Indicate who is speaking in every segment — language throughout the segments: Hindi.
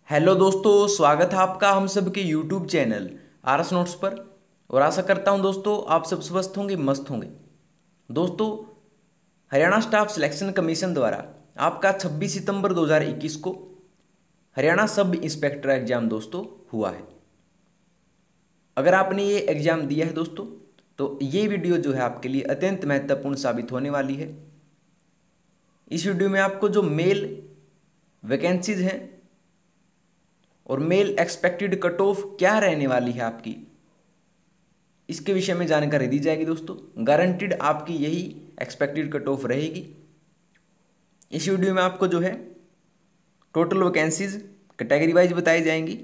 Speaker 1: हेलो दोस्तों, स्वागत है आपका हम सब के यूट्यूब चैनल आरएस नोट्स पर। और आशा करता हूं दोस्तों आप सब स्वस्थ होंगे, मस्त होंगे। दोस्तों, हरियाणा स्टाफ सिलेक्शन कमीशन द्वारा आपका 26 सितंबर 2021 को हरियाणा सब इंस्पेक्टर एग्जाम दोस्तों हुआ है। अगर आपने ये एग्जाम दिया है दोस्तों, तो ये वीडियो जो है आपके लिए अत्यंत महत्वपूर्ण साबित होने वाली है। इस वीडियो में आपको जो मेल वैकेंसीज हैं और मेल एक्सपेक्टेड कट ऑफ क्या रहने वाली है आपकी, इसके विषय में जानकारी दी जाएगी दोस्तों। गारंटीड आपकी यही एक्सपेक्टेड कट ऑफ रहेगी। इस वीडियो में आपको जो है टोटल वैकेंसीज कैटेगरी वाइज बताई जाएंगी।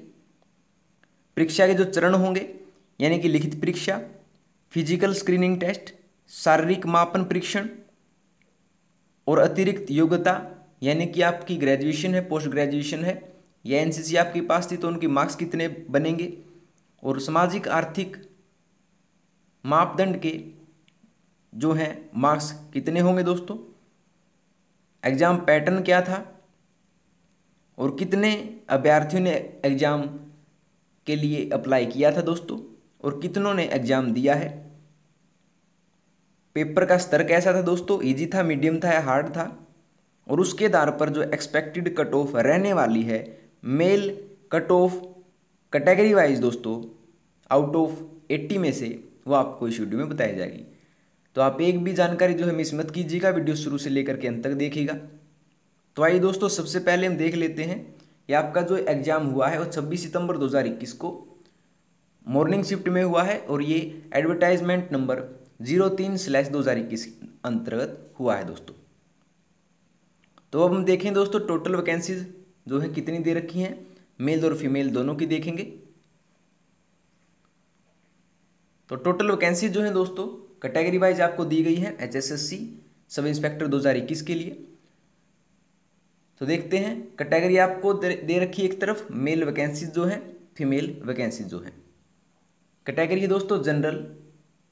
Speaker 1: परीक्षा के जो चरण होंगे, यानी कि लिखित परीक्षा, फिजिकल स्क्रीनिंग टेस्ट, शारीरिक मापन परीक्षण और अतिरिक्त योग्यता, यानी कि आपकी ग्रेजुएशन है, पोस्ट ग्रेजुएशन है या एनसीसी आपके पास थी तो उनके मार्क्स कितने बनेंगे, और सामाजिक आर्थिक मापदंड के जो हैं मार्क्स कितने होंगे दोस्तों। एग्ज़ाम पैटर्न क्या था और कितने अभ्यर्थियों ने एग्ज़ाम के लिए अप्लाई किया था दोस्तों, और कितनों ने एग्ज़ाम दिया है। पेपर का स्तर कैसा था दोस्तों, इजी था, मीडियम था या हार्ड था, और उसके आधार पर जो एक्सपेक्टेड कट ऑफ रहने वाली है male cut off category wise दोस्तों आउट ऑफ 80 में से, वो आपको इस वीडियो में बताई जाएगी। तो आप एक भी जानकारी जो है मिस मत कीजिएगा, वीडियो शुरू से लेकर के अंत तक देखिएगा। तो आइए दोस्तों, सबसे पहले हम देख लेते हैं कि आपका जो एग्ज़ाम हुआ है वो 26 सितंबर 2021 को मॉर्निंग शिफ्ट में हुआ है, और ये एडवर्टाइजमेंट नंबर 03/2021 अंतर्गत हुआ है दोस्तों। तो अब हम देखें दोस्तों टोटल वैकेंसीज जो है कितनी दे रखी हैं, मेल और फीमेल दोनों की देखेंगे। तो टोटल वैकेंसी जो है दोस्तों कैटेगरी वाइज आपको दी गई है एचएसएससी सब इंस्पेक्टर 2021 के लिए। तो देखते हैं, कैटेगरी आपको दे रखी है एक तरफ, मेल वैकेंसीज जो है, फीमेल वैकेंसीज जो है। कैटेगरी है दोस्तों जनरल,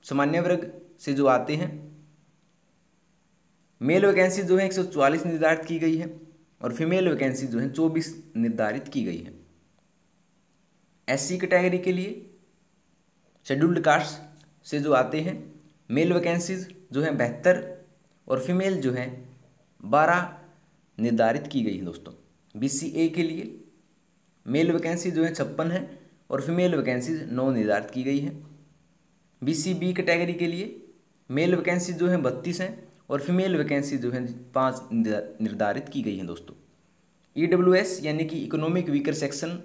Speaker 1: सामान्य वर्ग से जो आते हैं। मेल वैकेंसी जो है 144 निर्धारित की गई है, और फीमेल वैकेंसी जो है 24 निर्धारित की गई है। एससी कैटेगरी के लिए शेड्यूल्ड कास्ट से जो आते हैं, मेल वैकेंसीज जो है 72 और फीमेल जो है 12 निर्धारित की गई है दोस्तों। बीसीए के लिए मेल वैकेंसी जो है 56 है और फीमेल वैकेंसीज 9 निर्धारित की गई है। बीसीबी कैटेगरी के लिए मेल वैकेंसी जो है 32 हैं और फीमेल वैकेंसी जो है 5 निर्धारित की गई हैं दोस्तों। ईडब्ल्यूएस यानी कि इकोनॉमिक वीकर सेक्शन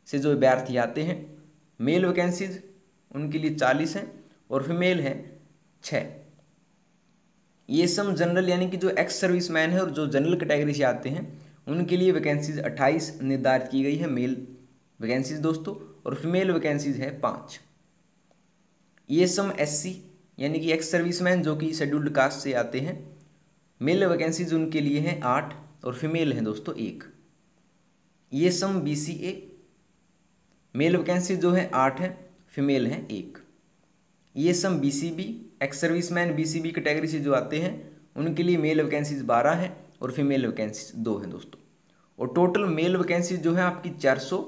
Speaker 1: से जो अभ्यर्थी आते हैं, मेल वैकेंसीज उनके लिए 40 हैं और फीमेल हैं 6। ये सम जनरल यानी कि जो एक्स सर्विसमैन है और जो जनरल कैटेगरी से आते हैं उनके लिए वैकेंसीज 28 निर्धारित की गई है मेल वैकेंसीज दोस्तों, और फीमेल वैकेंसीज है 5। ये सम एससी यानी कि एक्स सर्विसमैन जो कि शेड्यूल्ड कास्ट से आते हैं, मेल वैकेंसीज उनके लिए हैं 8 और फीमेल हैं दोस्तों 1। ये सम बीसीए मेल वैकेंसी जो है 8 है, फीमेल हैं 1। ये सम BCB ex serviceman BCB category से जो आते हैं उनके लिए मेल वैकेंसीज 12 हैं और फीमेल वैकेंसीज 2 हैं दोस्तों। और टोटल मेल वैकेंसीज जो है आपकी 400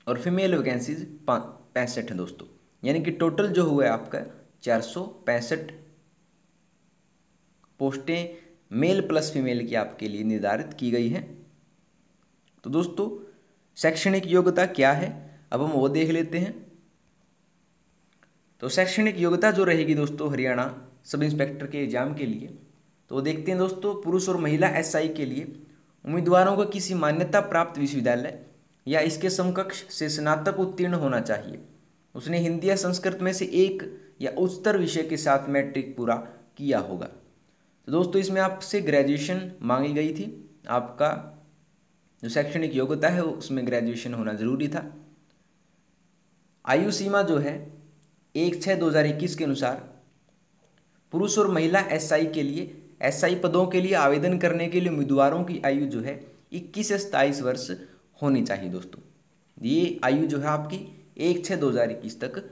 Speaker 1: और फीमेल वैकेंसीज 65 हैं दोस्तों, यानी कि टोटल जो हुआ है आपका 465 पोस्टें मेल प्लस फीमेल की आपके लिए निर्धारित की गई हैं। तो दोस्तों शैक्षणिक योग्यता क्या है, अब हम वो देख लेते हैं। तो शैक्षणिक योग्यता जो रहेगी दोस्तों हरियाणा सब इंस्पेक्टर के एग्जाम के लिए, तो देखते हैं दोस्तों, पुरुष और महिला एसआई के लिए उम्मीदवारों को किसी मान्यता प्राप्त विश्वविद्यालय या इसके समकक्ष से स्नातक उत्तीर्ण होना चाहिए। उसने हिंदी या संस्कृत में से एक या उच्चतर विषय के साथ मैट्रिक पूरा किया होगा। तो दोस्तों इसमें आपसे ग्रेजुएशन मांगी गई थी, आपका जो शैक्षणिक योग्यता है उसमें ग्रेजुएशन होना जरूरी था। आयु सीमा जो है 1/6/2021 के अनुसार पुरुष और महिला एसआई के लिए, एसआई पदों के लिए आवेदन करने के लिए उम्मीदवारों की आयु जो है 21 से 27 वर्ष होनी चाहिए दोस्तों। ये आयु जो है आपकी 1/6/2021 तक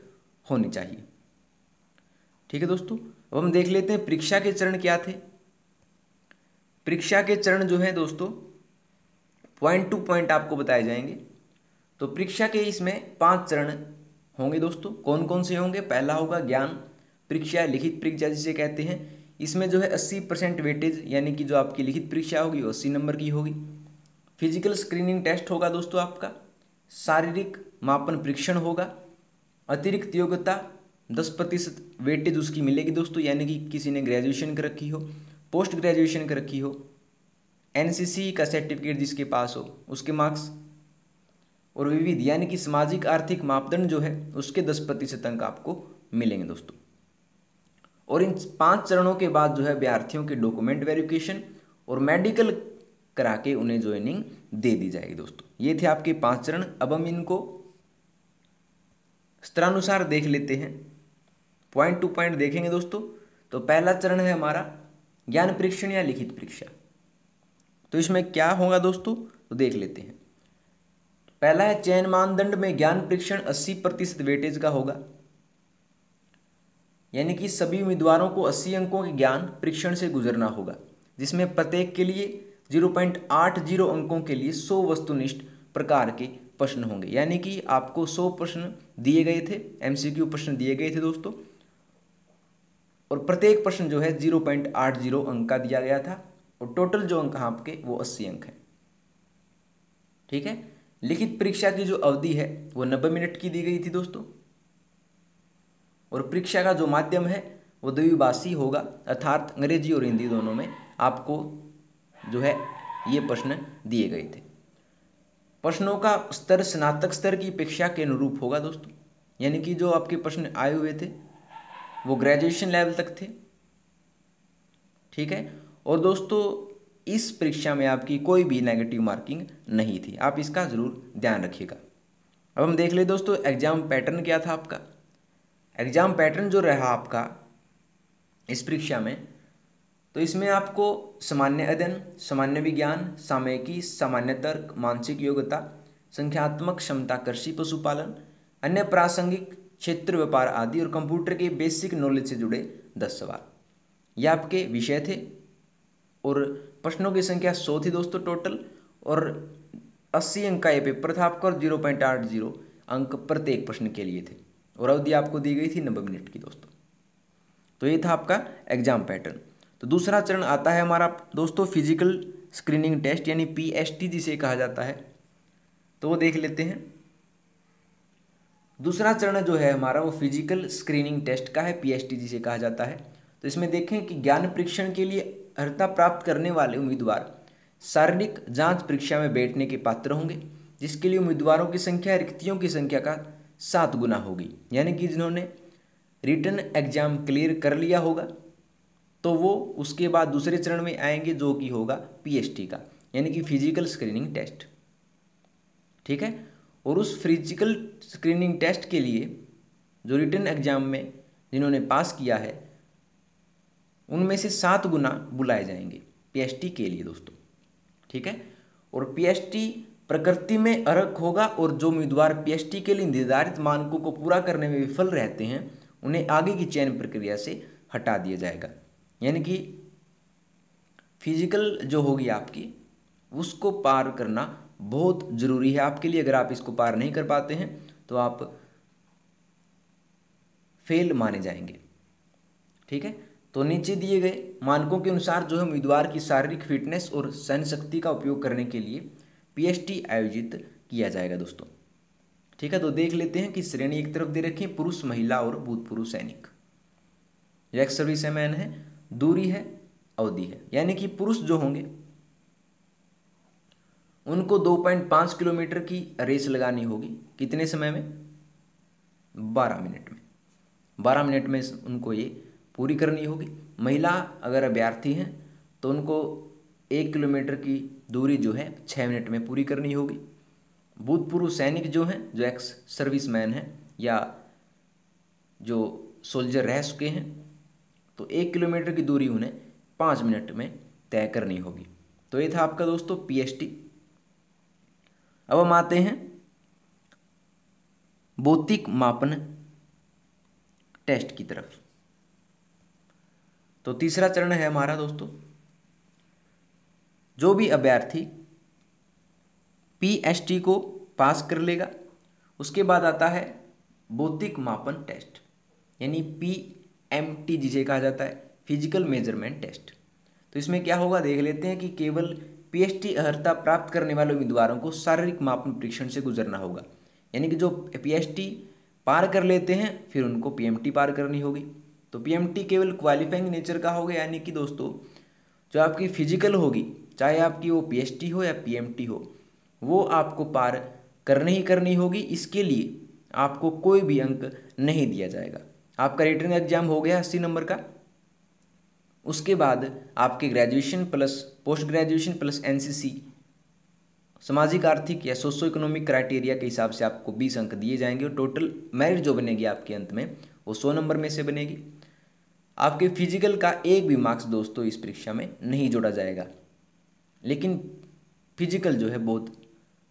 Speaker 1: होनी चाहिए। ठीक है दोस्तों, अब हम देख लेते हैं परीक्षा के चरण क्या थे। परीक्षा के चरण जो है दोस्तों पॉइंट टू पॉइंट आपको बताए जाएंगे। तो परीक्षा के इसमें 5 चरण होंगे दोस्तों। कौन कौन से होंगे? पहला होगा ज्ञान परीक्षा, लिखित परीक्षा जिसे कहते हैं। इसमें जो है 80% वेटेज, यानी कि जो आपकी लिखित परीक्षा होगी वो 80 नंबर की होगी। फिजिकल स्क्रीनिंग टेस्ट होगा दोस्तों आपका। शारीरिक मापन परीक्षण होगा। अतिरिक्त योग्यता 10% वेटेज उसकी मिलेगी दोस्तों, यानी कि किसी ने ग्रेजुएशन कर रखी हो, पोस्ट ग्रेजुएशन कर रखी हो, एनसीसी का सर्टिफिकेट जिसके पास हो उसके मार्क्स, और विविध यानी कि सामाजिक आर्थिक मापदंड जो है उसके 10% अंक आपको मिलेंगे दोस्तों। और इन 5 चरणों के बाद जो है अभ्यर्थियों के डॉक्यूमेंट वेरिफिकेशन और मेडिकल करा के उन्हें ज्वाइनिंग दे दी जाएगी दोस्तों। ये थे आपके 5 चरण। अब हम इनको स्तरानुसार देख लेते हैं, पॉइंट टू पॉइंट देखेंगे दोस्तों। तो पहला चरण है हमारा ज्ञान परीक्षण या लिखित परीक्षा। तो इसमें क्या होगा दोस्तों, तो देख लेते हैं। पहला है चयन मानदंड में ज्ञान परीक्षण 80% वेटेज का होगा, यानी कि सभी उम्मीदवारों को 80 अंकों के ज्ञान परीक्षण से गुजरना होगा, जिसमें प्रत्येक के लिए 0.80 अंकों के लिए 100 वस्तुनिष्ठ प्रकार के प्रश्न होंगे। यानी कि आपको 100 प्रश्न दिए गए थे, एमसीक्यू प्रश्न दिए गए थे दोस्तों, और प्रत्येक प्रश्न जो है 0.80 अंक का दिया गया था, और टोटल जो अंक आपके वो 80 अंक हैं। ठीक है। लिखित परीक्षा की जो अवधि है वो 90 मिनट की दी गई थी दोस्तों, और परीक्षा का जो माध्यम है वो द्विभाषी होगा, अर्थात अंग्रेजी और हिंदी दोनों में आपको जो है ये प्रश्न दिए गए थे। प्रश्नों का स्तर स्नातक स्तर की परीक्षा के अनुरूप होगा दोस्तों, यानी कि जो आपके प्रश्न आए हुए थे वो ग्रेजुएशन लेवल तक थे। ठीक है। और दोस्तों इस परीक्षा में आपकी कोई भी नेगेटिव मार्किंग नहीं थी, आप इसका ज़रूर ध्यान रखिएगा। अब हम देख ले दोस्तों एग्जाम पैटर्न क्या था आपका। एग्जाम पैटर्न जो रहा आपका इस परीक्षा में, तो इसमें आपको सामान्य अध्ययन, सामान्य विज्ञान, सामयिकी, सामान्य तर्क, मानसिक योग्यता, संख्यात्मक क्षमता, कृषि पशुपालन, अन्य प्रासंगिक क्षेत्र व्यापार आदि और कंप्यूटर के बेसिक नॉलेज से जुड़े 10 सवाल ये आपके विषय थे। और प्रश्नों की संख्या 100 थी दोस्तों टोटल, और 80 अंक का ये पेपर था आपका, और 0.80 अंक प्रत्येक प्रश्न के लिए थे, और अवधि आपको दी गई थी 90 मिनट की दोस्तों। तो ये था आपका एग्जाम पैटर्न। तो दूसरा चरण आता है हमारा दोस्तों फिजिकल स्क्रीनिंग टेस्ट, यानी पीएसटी जिसे कहा जाता है। तो वो देख लेते हैं। दूसरा चरण जो है हमारा वो फिजिकल स्क्रीनिंग टेस्ट का है, पीएसटी जिसे कहा जाता है। तो इसमें देखें कि ज्ञान परीक्षण के लिए अर्हता प्राप्त करने वाले उम्मीदवार शारीरिक जांच परीक्षा में बैठने के पात्र होंगे, जिसके लिए उम्मीदवारों की संख्या रिक्तियों की संख्या का 7 गुना होगी। यानी कि जिन्होंने रिटन एग्जाम क्लियर कर लिया होगा तो वो उसके बाद दूसरे चरण में आएंगे जो कि होगा पीएसटी का, यानी कि फिजिकल स्क्रीनिंग टेस्ट। ठीक है। और उस फिजिकल स्क्रीनिंग टेस्ट के लिए जो रिटन एग्जाम में जिन्होंने पास किया है उनमें से 7 गुना बुलाए जाएंगे पीएसटी के लिए दोस्तों। ठीक है। और पीएसटी प्रकृति में अर्हक होगा, और जो उम्मीदवार पीएसटी के लिए निर्धारित मानकों को पूरा करने में विफल रहते हैं उन्हें आगे की चयन प्रक्रिया से हटा दिया जाएगा। यानी कि फिजिकल जो होगी आपकी उसको पार करना बहुत ज़रूरी है आपके लिए। अगर आप इसको पार नहीं कर पाते हैं तो आप फेल माने जाएंगे। ठीक है। तो नीचे दिए गए मानकों के अनुसार जो है उम्मीदवार की शारीरिक फिटनेस और सहन शक्ति का उपयोग करने के लिए पीएसटी आयोजित किया जाएगा दोस्तों। ठीक है। तो देख लेते हैं कि श्रेणी एक तरफ दे रखी है पुरुष, महिला और भूतपूर्व सैनिक। जो एक्स सर्विसमैन है, दूरी है, अवधि है। यानी कि पुरुष जो होंगे उनको 2.5 किलोमीटर की रेस लगानी होगी। कितने समय में? 12 मिनट में। 12 मिनट में उनको ये पूरी करनी होगी। महिला अगर अभ्यर्थी हैं तो उनको 1 किलोमीटर की दूरी जो है 6 मिनट में पूरी करनी होगी। भूतपूर्व सैनिक जो हैं, जो एक्स सर्विसमैन हैं या जो सोल्जर रह चुके हैं, तो 1 किलोमीटर की दूरी उन्हें 5 मिनट में तय करनी होगी। तो ये था आपका दोस्तों पीएसटी। अब हम आते हैं भौतिक मापन टेस्ट की तरफ। तो तीसरा चरण है हमारा दोस्तों, जो भी अभ्यर्थी PST को पास कर लेगा। उसके बाद आता है भौतिक मापन टेस्ट, यानी PMT जिसे कहा जाता है, फिजिकल मेजरमेंट टेस्ट। तो इसमें क्या होगा देख लेते हैं कि केवल PST अर्हता प्राप्त करने वाले उम्मीदवारों को शारीरिक मापन परीक्षण से गुजरना होगा, यानी कि जो PST पार कर लेते हैं फिर उनको PMT पार करनी होगी। तो PMT केवल क्वालिफाइंग नेचर का होगा, यानी कि दोस्तों जो आपकी फिजिकल होगी, चाहे आपकी वो PST हो या PMT हो, वो आपको पार करनी ही करनी होगी। इसके लिए आपको कोई भी अंक नहीं दिया जाएगा। आपका रिटन एग्जाम हो गया 80 नंबर का, उसके बाद आपके graduation plus post graduation plus NCC सामाजिक आर्थिक या सोशो इकोनॉमिक क्राइटेरिया के हिसाब से आपको 20 अंक दिए जाएंगे और टोटल मेरिट जो बनेगी आपके अंत में वो 100 नंबर में से बनेगी। आपके फिजिकल का एक भी मार्क्स दोस्तों इस परीक्षा में नहीं जोड़ा जाएगा, लेकिन फिजिकल जो है बहुत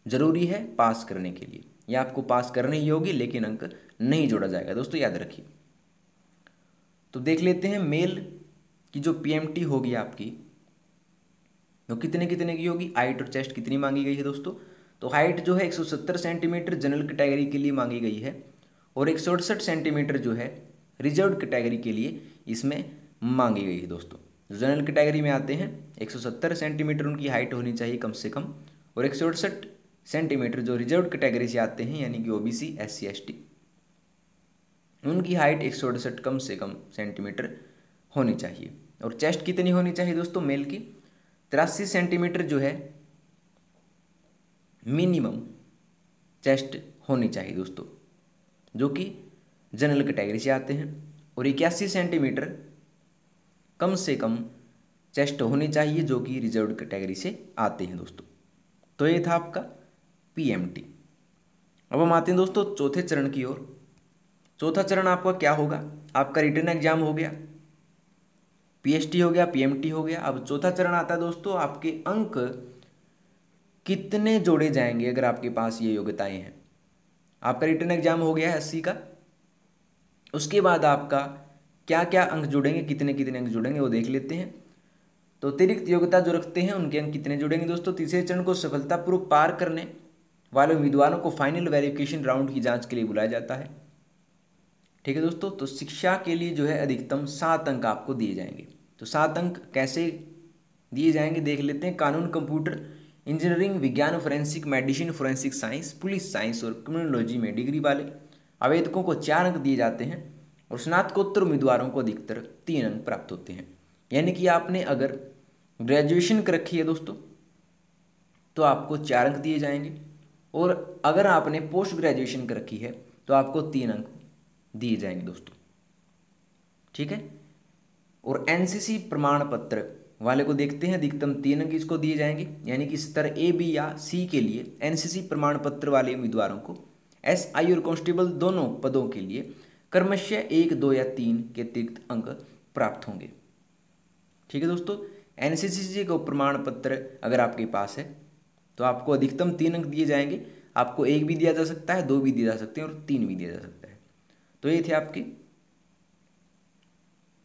Speaker 1: ज़रूरी है पास करने के लिए, या आपको पास करनी ही होगी, लेकिन अंक नहीं जोड़ा जाएगा दोस्तों, याद रखिए। तो देख लेते हैं मेल की जो PMT होगी आपकी वो कितने कितने की होगी, हाइट और चेस्ट कितनी मांगी गई है दोस्तों। तो हाइट जो है 170 सेंटीमीटर जनरल कैटेगरी के लिए मांगी गई है, और 168 सेंटीमीटर जो है रिजर्व कैटेगरी के लिए इसमें मांगी गई है दोस्तों। जो जनरल कैटेगरी में आते हैं 170 सेंटीमीटर उनकी हाइट होनी चाहिए कम से कम, और 168 सेंटीमीटर जो रिजर्व कैटेगरी से आते हैं यानी कि OBC SC ST, उनकी हाइट 168 कम से कम सेंटीमीटर होनी चाहिए। और चेस्ट कितनी होनी चाहिए दोस्तों मेल की, 83 सेंटीमीटर जो है मिनिमम चेस्ट होनी चाहिए दोस्तों, जो कि जनरल कैटेगरी से आते हैं, और 81 सेंटीमीटर कम से कम चेस्ट होनी चाहिए जो कि रिजर्व कैटेगरी से आते हैं दोस्तों। तो ये था आपका PMT। अब हम आते हैं दोस्तों चौथे चरण की ओर। चौथा चरण आपका क्या होगा, आपका रिटन एग्जाम हो गया, PST हो गया, PMT हो गया। अब चौथा चरण आता है दोस्तों आपके अंक कितने जोड़े जाएंगे अगर आपके पास ये योग्यताएं हैं। आपका रिटन एग्जाम हो गया है 80 का, उसके बाद आपका क्या क्या अंक जुड़ेंगे, कितने कितने अंक जुड़ेंगे वो देख लेते हैं। तो अतिरिक्त योग्यता जो रखते हैं उनके अंक कितने जुड़ेंगे दोस्तों। तीसरे चरण को सफलतापूर्वक पार करने वाले उम्मीदवारों को फाइनल वेरिफिकेशन राउंड की जांच के लिए बुलाया जाता है। ठीक है दोस्तों। तो शिक्षा के लिए जो है अधिकतम 7 अंक आपको दिए जाएंगे। तो 7 अंक कैसे दिए जाएंगे देख लेते हैं। कानून, कंप्यूटर, इंजीनियरिंग, विज्ञान, forensic, medicine, forensic science, police science और क्रिमिनोलॉजी में डिग्री वाले आवेदकों को 4 अंक दिए जाते हैं, और स्नातकोत्तर उम्मीदवारों को अधिकतर 3 अंक प्राप्त होते हैं। यानी कि आपने अगर ग्रेजुएशन कर रखी है दोस्तों तो आपको 4 अंक दिए जाएंगे, और अगर आपने पोस्ट ग्रेजुएशन कर रखी है तो आपको 3 अंक दिए जाएंगे दोस्तों। ठीक है। और NCC प्रमाण पत्र वाले को देखते हैं, अधिकतम 3 अंक इसको दिए जाएंगे, यानी कि स्तर A, B या C के लिए NCC प्रमाण पत्र वाले उम्मीदवारों को SI और कांस्टेबल दोनों पदों के लिए क्रमशः 1, 2 या 3 के अतिरिक्त अंक प्राप्त होंगे। ठीक है दोस्तों। NCC को प्रमाण पत्र अगर आपके पास है तो आपको अधिकतम 3 अंक दिए जाएंगे। आपको 1 भी दिया जा सकता है, 2 भी दिए जा सकते हैं और 3 भी दिया जा सकता है। तो ये थे आपके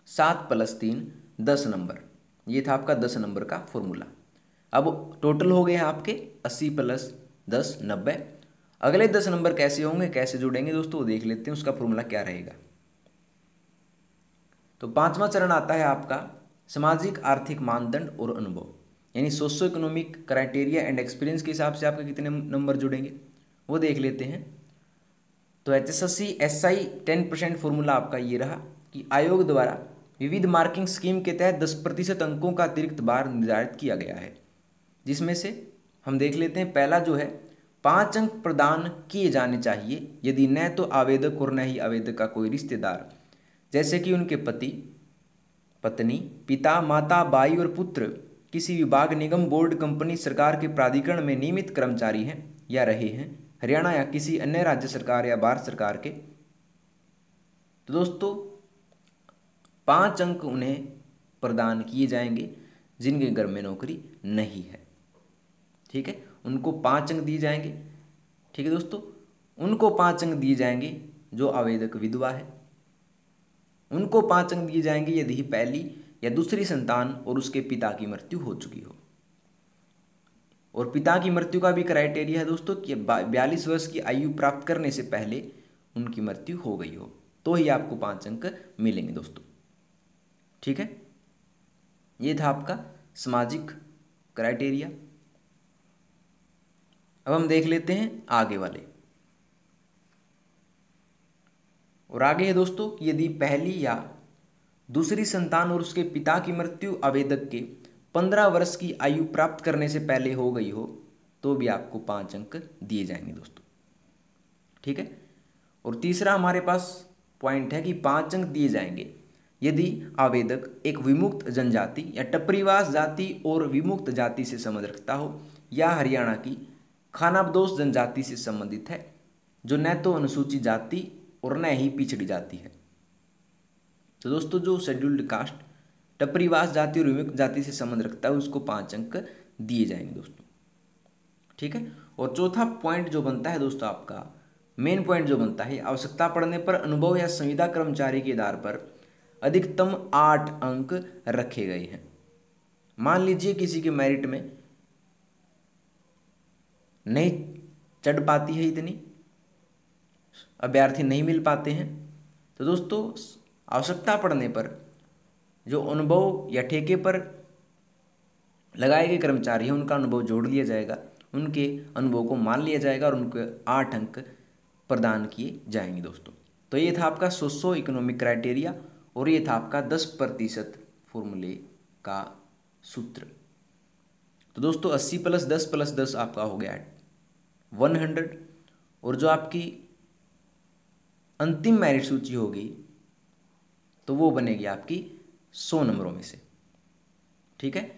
Speaker 1: 7 + 3 10 नंबर। ये था आपका 10 नंबर का फॉर्मूला। अब टोटल हो गए हैं आपके 80 + 10 90। अगले 10 नंबर कैसे होंगे, कैसे जुड़ेंगे दोस्तों वो देख लेते हैं, उसका फॉर्मूला क्या रहेगा। तो 5वां चरण आता है आपका सामाजिक आर्थिक मानदंड और अनुभव, यानी socio economic criteria and experience के हिसाब से आपके कितने नंबर जुड़ेंगे वो देख लेते हैं। तो HSSC SI 10% फॉर्मूला आपका ये रहा कि आयोग द्वारा विविध मार्किंग स्कीम के तहत 10% अंकों का अतिरिक्त भार निर्धारित किया गया है, जिसमें से हम देख लेते हैं। पहला जो है 5 अंक प्रदान किए जाने चाहिए यदि न तो आवेदक और न ही आवेदक का कोई रिश्तेदार, जैसे कि उनके पति, पत्नी, पिता, माता, भाई और पुत्र किसी विभाग, निगम, बोर्ड, कंपनी, सरकार के प्राधिकरण में नियमित कर्मचारी हैं या रहे हैं, हरियाणा या किसी अन्य राज्य सरकार या भारत सरकार के। तो दोस्तों 5 अंक उन्हें प्रदान किए जाएंगे जिनके घर में नौकरी नहीं है। ठीक है, उनको 5 अंक दिए जाएंगे। ठीक है दोस्तों। उनको 5 अंक दिए जाएंगे जो आवेदक विधवा है। उनको 5 अंक दिए जाएंगे यदि पहली या दूसरी संतान और उसके पिता की मृत्यु हो चुकी हो। और पिता की मृत्यु का भी क्राइटेरिया है दोस्तों कि 42 वर्ष की आयु प्राप्त करने से पहले उनकी मृत्यु हो गई हो, तो ही आपको 5 अंक मिलेंगे दोस्तों। ठीक है, ये था आपका सामाजिक क्राइटेरिया। अब हम देख लेते हैं आगे वाले। और आगे है दोस्तों कि यदि पहली या दूसरी संतान और उसके पिता की मृत्यु आवेदक के 15 वर्ष की आयु प्राप्त करने से पहले हो गई हो तो भी आपको 5 अंक दिए जाएंगे दोस्तों। ठीक है, और तीसरा हमारे पास पॉइंट है कि 5 अंक दिए जाएंगे यदि आवेदक एक विमुक्त जनजाति या टपरीवास जाति और विमुक्त जाति से संबंध रखता हो या हरियाणा की खानाबदोश जनजाति से संबंधित है जो न तो अनुसूचित जाति और न ही पिछड़ी जाति है। तो दोस्तों जो शेड्यूल्ड कास्ट टपरीवास जाति और विमुक्त जाति से संबंध रखता है उसको 5 अंक दिए जाएंगे दोस्तों। ठीक है, और चौथा पॉइंट जो बनता है दोस्तों, आपका मेन पॉइंट जो बनता है, आवश्यकता पड़ने पर अनुभव या संविदा कर्मचारी के आधार पर अधिकतम 8 अंक रखे गए हैं। मान लीजिए किसी के मेरिट में नहीं चढ़ पाती है, इतनी अभ्यर्थी नहीं मिल पाते हैं, तो दोस्तों आवश्यकता पड़ने पर जो अनुभव या ठेके पर लगाए गए कर्मचारी हैं उनका अनुभव जोड़ लिया जाएगा, उनके अनुभव को मान लिया जाएगा और उनको 8 अंक प्रदान किए जाएंगे दोस्तों। तो ये था आपका सोशो इकोनॉमिक क्राइटेरिया और ये था आपका 10% फॉर्मूले का सूत्र। तो दोस्तों 80 + 10 + 10 आपका हो गया 100, और जो आपकी अंतिम मेरिट सूची होगी तो वो बनेगी आपकी 100 नंबरों में से। ठीक है,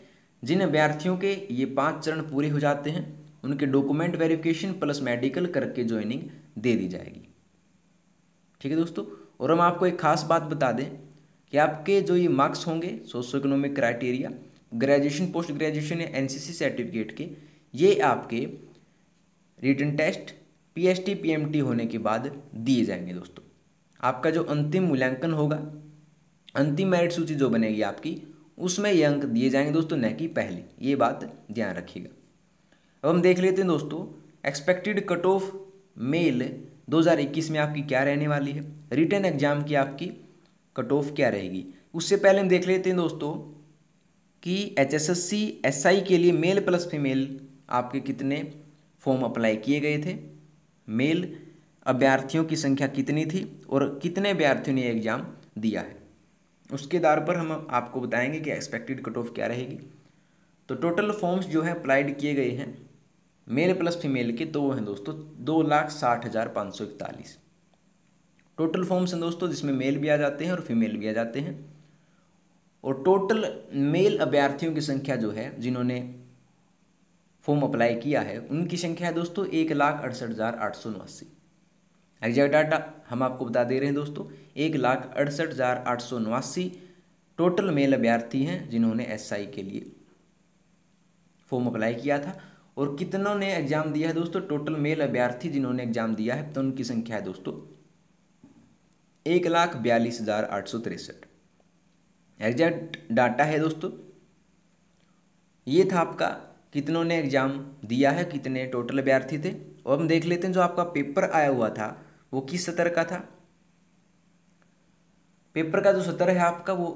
Speaker 1: जिन अभ्यर्थियों के ये 5 चरण पूरे हो जाते हैं उनके डॉक्यूमेंट वेरिफिकेशन प्लस मेडिकल करके ज्वाइनिंग दे दी जाएगी। ठीक है दोस्तों, और हम आपको एक खास बात बता दें कि आपके जो ये मार्क्स होंगे socio economic criteria, graduation, post graduation या एनसीसी सर्टिफिकेट के, ये आपके रिटन टेस्ट, पीएसटी, पीएमटी होने के बाद दिए जाएंगे दोस्तों। आपका जो अंतिम मूल्यांकन होगा, अंतिम मेरिट सूची जो बनेगी आपकी, उसमें ये अंक दिए जाएंगे दोस्तों, न कि पहले, ये बात ध्यान रखिएगा। अब हम देख लेते हैं दोस्तों एक्सपेक्टेड कट ऑफ मेल 2021 में आपकी क्या रहने वाली है, रिटन एग्जाम की आपकी कट ऑफ क्या रहेगी। उससे पहले हम देख लेते हैं दोस्तों कि HSSC SI के लिए मेल प्लस फीमेल आपके कितने फॉर्म अप्लाई किए गए थे, मेल अभ्यर्थियों की संख्या कितनी थी और कितने अभ्यर्थियों ने एग्ज़ाम दिया है, उसके आधार पर हम आपको बताएंगे कि एक्सपेक्टेड कट ऑफ क्या रहेगी। तो टोटल फॉर्म्स जो है अप्लाइड किए गए हैं मेल प्लस फीमेल के, तो वो हैं दोस्तों 2,60,541 टोटल फॉर्म्स हैं दोस्तों, जिसमें मेल भी आ जाते हैं और फीमेल भी आ जाते हैं। और टोटल मेल अभ्यर्थियों की संख्या जो है जिन्होंने फॉर्म अप्लाई किया है उनकी संख्या है दोस्तों 1,68,889। एग्जैक्ट डाटा हम आपको बता दे रहे हैं दोस्तों, 1,68,889 टोटल मेल अभ्यर्थी हैं जिन्होंने SI के लिए फॉर्म अप्लाई किया था। और कितनों ने एग्जाम दिया है दोस्तों, टोटल मेल अभ्यर्थी जिन्होंने एग्जाम दिया है तो उनकी संख्या है दोस्तों 1,42,863। एग्जैक्ट डाटा है दोस्तों, ये था आपका कितनों ने एग्जाम दिया है, कितने टोटल अभ्यर्थी थे। और हम देख लेते हैं जो आपका पेपर आया हुआ था वो किस स्तर का था। पेपर का जो स्तर है आपका वो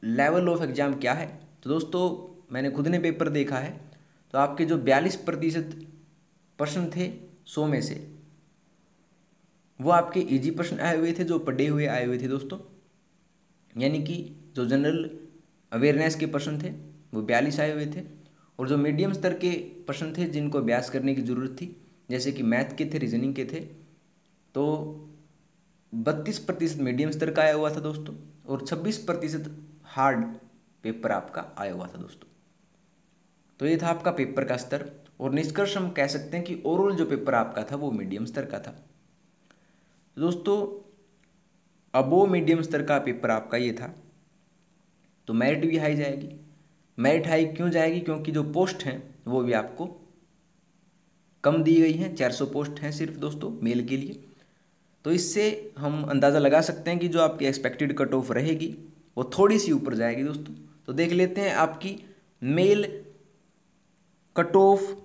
Speaker 1: लेवल ऑफ एग्जाम क्या है। तो दोस्तों मैंने खुद ने पेपर देखा है, तो आपके जो 42% प्रश्न थे 100 में से, वो आपके इजी प्रश्न आए हुए थे, जो पढ़े हुए आए हुए थे दोस्तों, यानी कि जो जनरल अवेयरनेस के प्रश्न थे वो 42 आए हुए थे। और जो मीडियम स्तर के प्रश्न थे जिनको अभ्यास करने की ज़रूरत थी, जैसे कि मैथ के थे, रीजनिंग के थे, तो 32% मीडियम स्तर का आया हुआ था दोस्तों, और 26% हार्ड पेपर आपका आया हुआ था दोस्तों। तो ये था आपका पेपर का स्तर, और निष्कर्ष हम कह सकते हैं कि ओवरऑल जो पेपर आपका था वो मीडियम स्तर का था दोस्तों। अबो मीडियम स्तर का पेपर आपका ये था, तो मेरिट भी हाई जाएगी। मेरिट हाई क्यों जाएगी, क्योंकि जो पोस्ट हैं वो भी आपको कम दी गई हैं, 400 पोस्ट हैं सिर्फ दोस्तों मेल के लिए। तो इससे हम अंदाज़ा लगा सकते हैं कि जो आपकी एक्सपेक्टेड कट ऑफ रहेगी वो थोड़ी सी ऊपर जाएगी दोस्तों। तो देख लेते हैं आपकी male cut off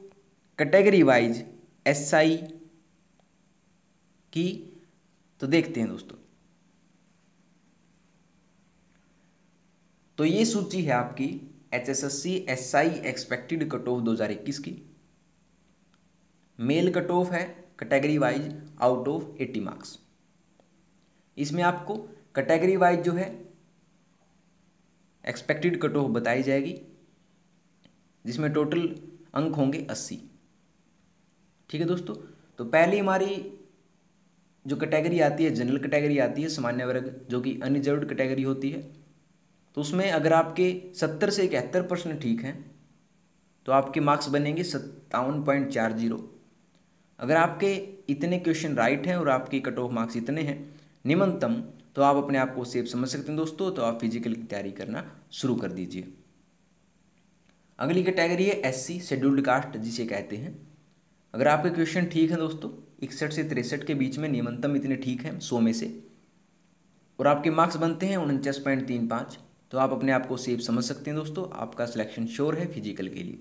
Speaker 1: category wise SI की, तो देखते हैं दोस्तों। तो ये सूची है आपकी HSSC SI expected cut off 2021 की। मेल कट ऑफ है category wise out of 80 marks. इसमें आपको कैटेगरी वाइज जो है एक्सपेक्टेड कट ऑफ बताई जाएगी, जिसमें टोटल अंक होंगे 80। ठीक है दोस्तों। तो पहली हमारी जो कैटेगरी आती है जनरल कैटेगरी आती है, सामान्य वर्ग, जो कि अनरिजर्व्ड कैटेगरी होती है। तो उसमें अगर आपके 70 से 71% ठीक हैं तो आपके मार्क्स बनेंगे 57.40। अगर आपके इतने क्वेश्चन राइट हैं और आपकी कट ऑफ मार्क्स इतने हैं निम्नतम, तो आप अपने आप को सेफ समझ सकते हैं दोस्तों। तो आप फिजिकल की तैयारी करना शुरू कर दीजिए। अगली कैटेगरी है SC शेड्यूल्ड कास्ट, जिसे कहते हैं। अगर आपके क्वेश्चन ठीक हैं दोस्तों, 61 से 63 के बीच में, निम्नतम इतने ठीक हैं 100 में से, और आपके मार्क्स बनते हैं 49.35, तो आप अपने आप को सेफ समझ सकते हैं दोस्तों। आपका सिलेक्शन श्योर है फिजिकल के लिए।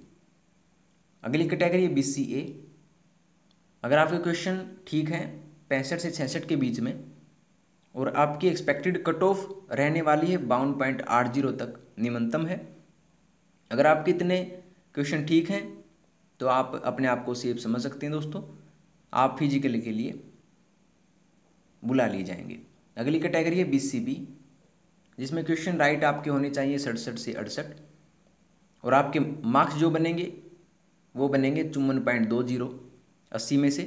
Speaker 1: अगली कैटेगरी है BCA। अगर आपके क्वेश्चन ठीक हैं 65 से 66 के बीच में, और आपकी एक्सपेक्टेड कट ऑफ रहने वाली है 52.80 तक, निम्नतम है। अगर आपके इतने क्वेश्चन ठीक हैं तो आप अपने आप को सेफ समझ सकते हैं दोस्तों। आप फिजिकल के लिए बुला लिए जाएंगे। अगली कैटेगरी है BCB, जिसमें क्वेश्चन राइट आपके होने चाहिए 67 से 68, और आपके मार्क्स जो बनेंगे वो बनेंगे 54.20 80 में से।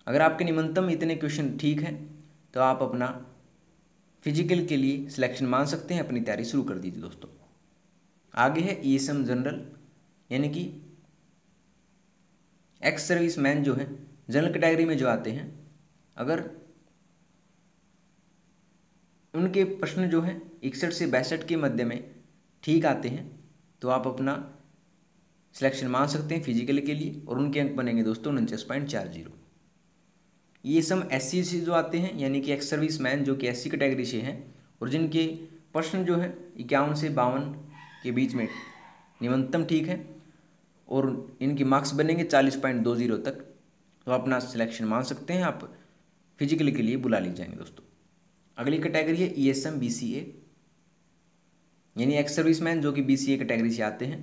Speaker 1: अगर आपके निम्नतम इतने क्वेश्चन ठीक हैं तो आप अपना फिजिकल के लिए सिलेक्शन मान सकते हैं, अपनी तैयारी शुरू कर दीजिए दोस्तों। आगे है ESM जनरल, यानी कि एक्स सर्विस मैन जो है जनरल कैटेगरी में जो आते हैं, अगर उनके प्रश्न जो हैं 61 से 62 के मध्य में ठीक आते हैं तो आप अपना सिलेक्शन मान सकते हैं फिजिकल के लिए, और उनके अंक बनेंगे दोस्तों 49.40। ये सब SC से जो आते हैं, यानी कि एक्स सर्विस मैन जो कि SC कैटेगरी से हैं, और जिनके प्रश्न जो है 51 से 52 के बीच में निम्नतम ठीक है, और इनके मार्क्स बनेंगे 40.20 तक, तो अपना सिलेक्शन मान सकते हैं। आप फिजिकल के लिए बुला ली जाएंगे दोस्तों। अगली कैटेगरी है ESM BCA, यानी एक्स सर्विस मैन जो कि BCA कैटेगरी से आते हैं।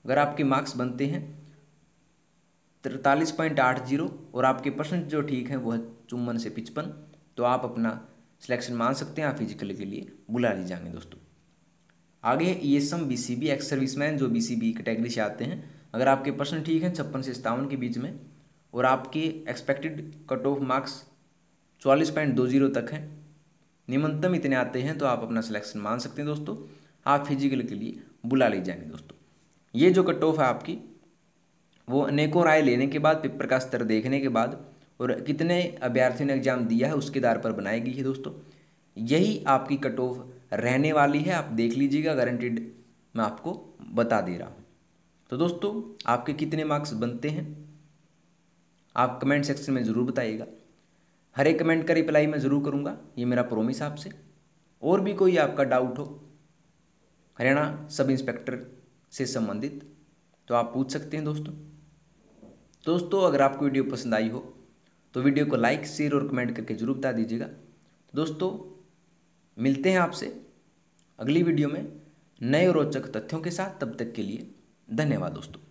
Speaker 1: अगर आपके मार्क्स बनते हैं 43.80 और आपके परसेंट जो ठीक है वो है 54 से 55, तो आप अपना सिलेक्शन मान सकते हैं। आप फिजिकल के लिए बुला ली जाएंगे दोस्तों। आगे है ESM BCB एक्स सर्विसमैन जो BCB कैटेगरी से आते हैं। अगर आपके परसेंट ठीक हैं 56 से 57 के बीच में, और आपके एक्सपेक्टेड कट ऑफ मार्क्स 44.20 तक हैं, निम्नतम इतने आते हैं, तो आप अपना सिलेक्शन मान सकते हैं दोस्तों। आप फिजिकल के लिए बुला ली जाएंगे दोस्तों। ये जो कट ऑफ है आपकी, वो अनेकों राय लेने के बाद, पेपर का स्तर देखने के बाद, और कितने अभ्यर्थियों ने एग्जाम दिया है उसके आधार पर बनाई गई है दोस्तों। यही आपकी कट ऑफ रहने वाली है, आप देख लीजिएगा, गारंटीड मैं आपको बता दे रहा हूँ। तो दोस्तों आपके कितने मार्क्स बनते हैं आप कमेंट सेक्शन में ज़रूर बताइएगा। हर एक कमेंट का रिप्लाई मैं ज़रूर करूँगा, ये मेरा प्रॉमिस आपसे। और भी कोई आपका डाउट हो हरियाणा सब इंस्पेक्टर से संबंधित तो आप पूछ सकते हैं दोस्तों। अगर आपको वीडियो पसंद आई हो तो वीडियो को लाइक, शेयर और कमेंट करके जरूर बता दीजिएगा। दोस्तों मिलते हैं आपसे अगली वीडियो में नए और रोचक तथ्यों के साथ। तब तक के लिए धन्यवाद दोस्तों।